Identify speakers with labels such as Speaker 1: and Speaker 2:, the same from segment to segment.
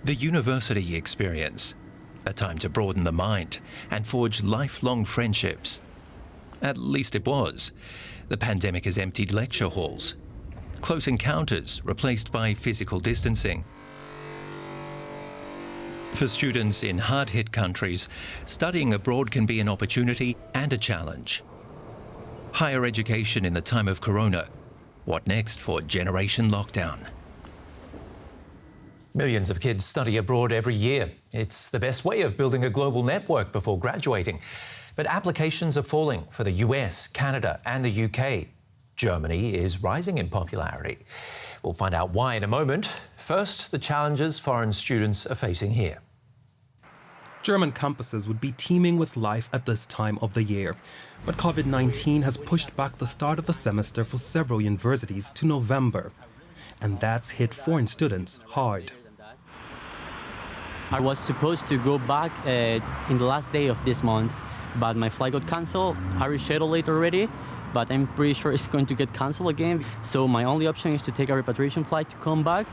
Speaker 1: The university experience, a time to broaden the mind and forge lifelong friendships. At least it was. The pandemic has emptied lecture halls. Close encounters replaced by physical distancing. For students in hard-hit countries, studying abroad can be an opportunity and a challenge. Higher education in the time of Corona. What next for Generation Lockdown?
Speaker 2: Millions of kids study abroad every year. It's the best way of building a global network before graduating. But applications are falling for the US, Canada and the UK. Germany is rising in popularity. We'll find out why in a moment. First, the challenges foreign students are facing here.
Speaker 3: German campuses would be teeming with life at this time of the year. But COVID-19 has pushed back the start of the semester for several universities to November. And that's hit foreign students hard.
Speaker 4: I was supposed to go back in the last day of this month, but my flight got cancelled. I rescheduled it already, but I'm pretty sure it's going to get cancelled again. So my only option is to take a repatriation flight to come back.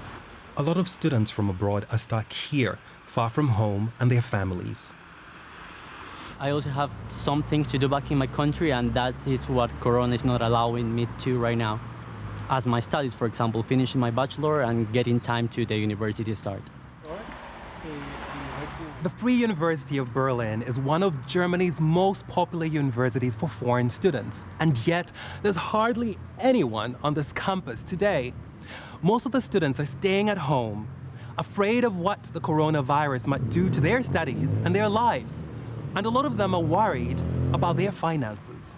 Speaker 3: A lot of students from abroad are stuck here, far from home and their families.
Speaker 4: I also have some things to do back in my country, and that is what Corona is not allowing me to right now. As my studies, for example, finishing my bachelor and getting time to the university start.
Speaker 3: The Free University of Berlin is one of Germany's most popular universities for foreign students. And yet, there's hardly anyone on this campus today. Most of the students are staying at home, afraid of what the coronavirus might do to their studies and their lives. And a lot of them are worried about their finances.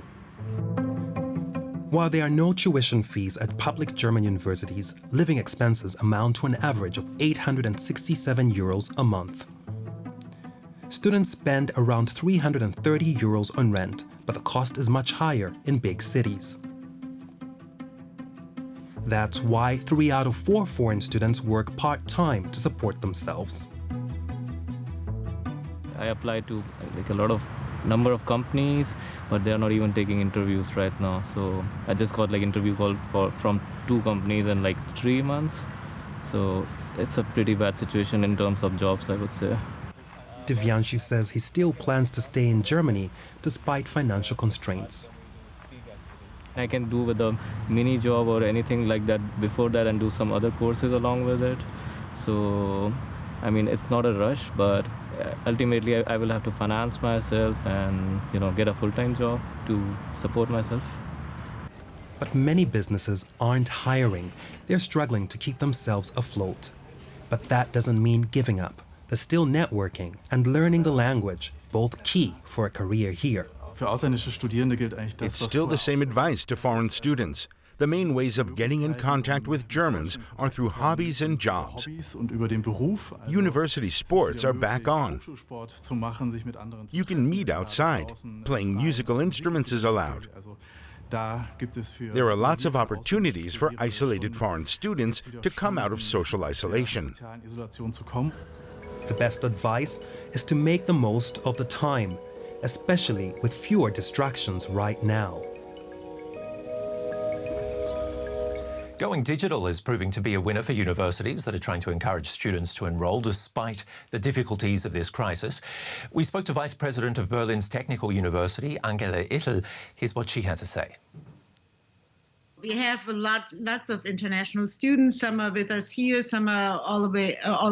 Speaker 3: While there are no tuition fees at public German universities, living expenses amount to an average of 867 euros a month. Students spend around 330 euros on rent, but the cost is much higher in big cities. That's why 3 out of 4 foreign students work part-time to support themselves.
Speaker 5: I applied to a lot of number of companies, but they're not even taking interviews right now. So I just got interview call from 2 companies in 3 months. So it's a pretty bad situation in terms of jobs, I would say.
Speaker 3: Divyanshi says he still plans to stay in Germany despite financial constraints.
Speaker 5: I can do with a mini job or anything like that before that and do some other courses along with it. So, I mean, it's not a rush, but ultimately I will have to finance myself and, get a full-time job to support myself.
Speaker 3: But many businesses aren't hiring. They're struggling to keep themselves afloat. But that doesn't mean giving up. There's still networking and learning the language, both key for a career here.
Speaker 6: It's still the same advice to foreign students. The main ways of getting in contact with Germans are through hobbies and jobs. University sports are back on. You can meet outside. Playing musical instruments is allowed. There are lots of opportunities for isolated foreign students to come out of social isolation.
Speaker 3: The best advice is to make the most of the time, especially with fewer distractions right now.
Speaker 2: Going digital is proving to be a winner for universities that are trying to encourage students to enroll despite the difficulties of this crisis. We spoke to Vice President of Berlin's Technical University, Angela Ittel. Here's what she had to say.
Speaker 7: We have lots of international students. Some are with us here, some are all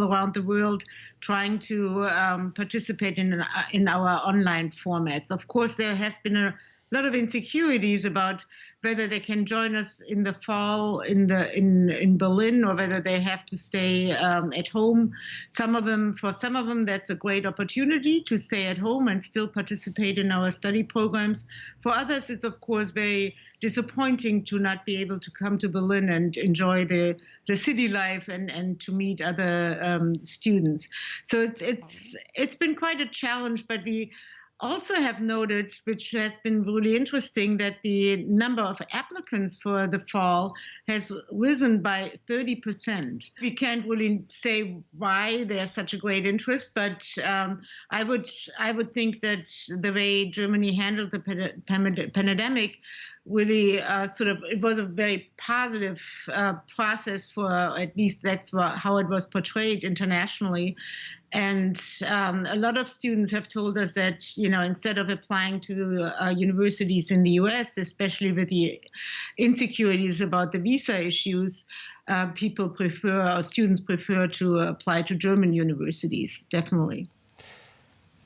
Speaker 7: around the world trying to participate in our online formats. Of course, there has been a lot of insecurities about whether they can join us in the fall in Berlin or whether they have to stay at home. For some of them, that's a great opportunity to stay at home and still participate in our study programs. For others, it's of course very disappointing to not be able to come to Berlin and enjoy the city life and to meet other students. So it's been quite a challenge, but we also have noted, which has been really interesting, that the number of applicants for the fall has risen by 30%. We can't really say why there's such a great interest, but I would think that the way Germany handled the pandemic really it was a very positive process for, at least that's how it was portrayed internationally. And a lot of students have told us that, instead of applying to universities in the US, especially with the insecurities about the visa issues, students prefer to apply to German universities, definitely.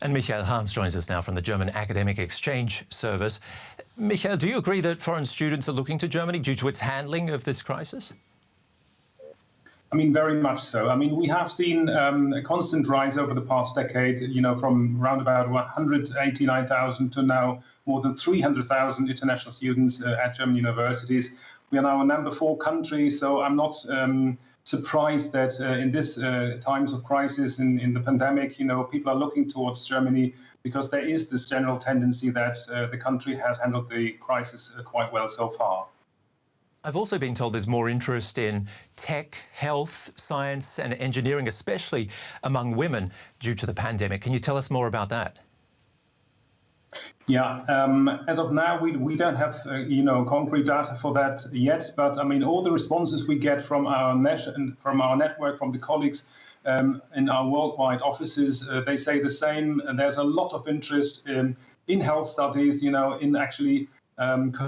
Speaker 2: And Michael Harms joins us now from the German Academic Exchange Service. Michael, do you agree that foreign students are looking to Germany due to its handling of this crisis?
Speaker 8: I mean, very much so. I mean, we have seen a constant rise over the past decade, from around about 189,000 to now more than 300,000 international students at German universities. We are now a number 4 country, so I'm not surprised that in this times of crisis in the pandemic, people are looking towards Germany because there is this general tendency that the country has handled the crisis quite well so far.
Speaker 2: I've also been told there's more interest in tech, health, science and engineering, especially among women due to the pandemic. Can you tell us more about that?
Speaker 8: Yeah, as of now, we don't have, concrete data for that yet. But I mean, all the responses we get from our network, from the colleagues in our worldwide offices, they say the same. And there's a lot of interest in health studies, in actually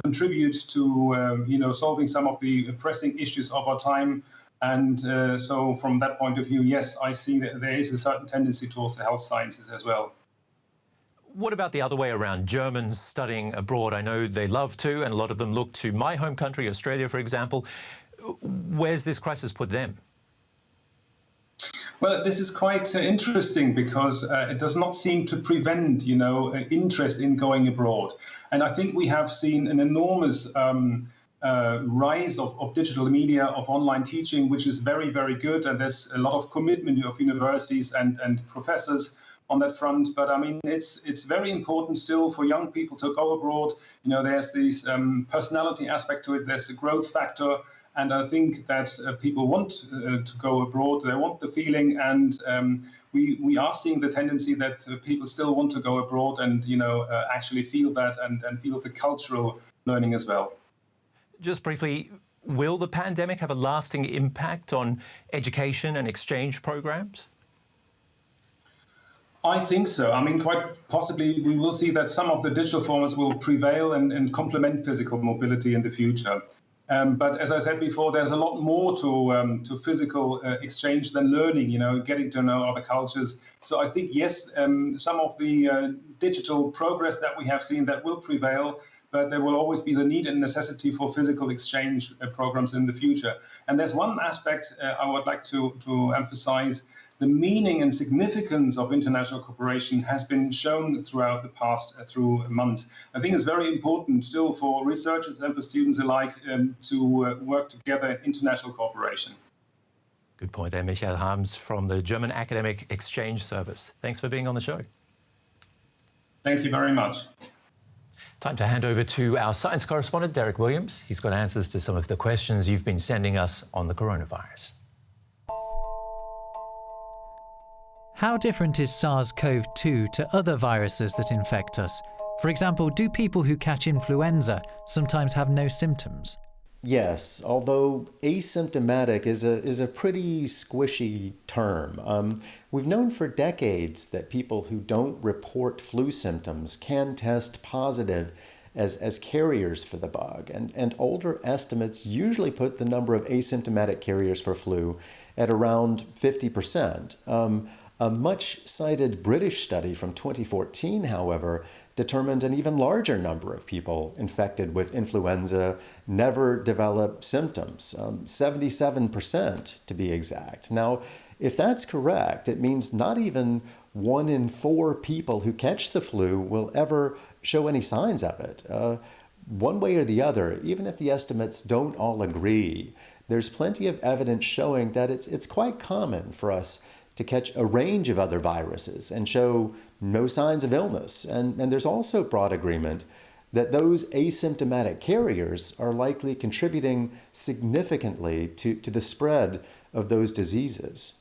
Speaker 8: contribute to, solving some of the pressing issues of our time. And so from that point of view, yes, I see that there is a certain tendency towards the health sciences as well.
Speaker 2: What about the other way around? Germans studying abroad, I know they love to, and a lot of them look to my home country, Australia, for example. Where's this crisis put them?
Speaker 8: Well, this is quite interesting because it does not seem to prevent, interest in going abroad. And I think we have seen an enormous rise of digital media, of online teaching, which is very, very good. And there's a lot of commitment of universities and professors on that front. But I mean, it's very important still for young people to go abroad. There's this personality aspect to it. There's a growth factor. And I think that people want to go abroad. They want the feeling. And we are seeing the tendency that people still want to go abroad and, actually feel that and feel the cultural learning as well.
Speaker 2: Just briefly, will the pandemic have a lasting impact on education and exchange programs?
Speaker 8: I think so. I mean, quite possibly we will see that some of the digital formats will prevail and complement physical mobility in the future. But as I said before, there's a lot more to physical exchange than learning, getting to know other cultures. So I think, yes, some of the digital progress that we have seen, that will prevail, but there will always be the need and necessity for physical exchange programs in the future. And there's one aspect I would like to emphasize. The meaning and significance of international cooperation has been shown throughout the past through months. I think it's very important still for researchers and for students alike to work together in international cooperation.
Speaker 2: Good point there, Michael Harms from the German Academic Exchange Service. Thanks for being on the show.
Speaker 8: Thank you very much.
Speaker 2: Time to hand over to our science correspondent, Derek Williams. He's got answers to some of the questions you've been sending us on the coronavirus.
Speaker 9: How different is SARS-CoV-2 to other viruses that infect us? For example, do people who catch influenza sometimes have no symptoms?
Speaker 10: Yes, although asymptomatic is a pretty squishy term. We've known for decades that people who don't report flu symptoms can test positive as carriers for the bug. And older estimates usually put the number of asymptomatic carriers for flu at around 50%. A much-cited British study from 2014, however, determined an even larger number of people infected with influenza never develop symptoms, 77% to be exact. Now, if that's correct, it means not even 1 in 4 people who catch the flu will ever show any signs of it. One way or the other, even if the estimates don't all agree, there's plenty of evidence showing that it's quite common for us to catch a range of other viruses and show no signs of illness. And there's also broad agreement that those asymptomatic carriers are likely contributing significantly to the spread of those diseases.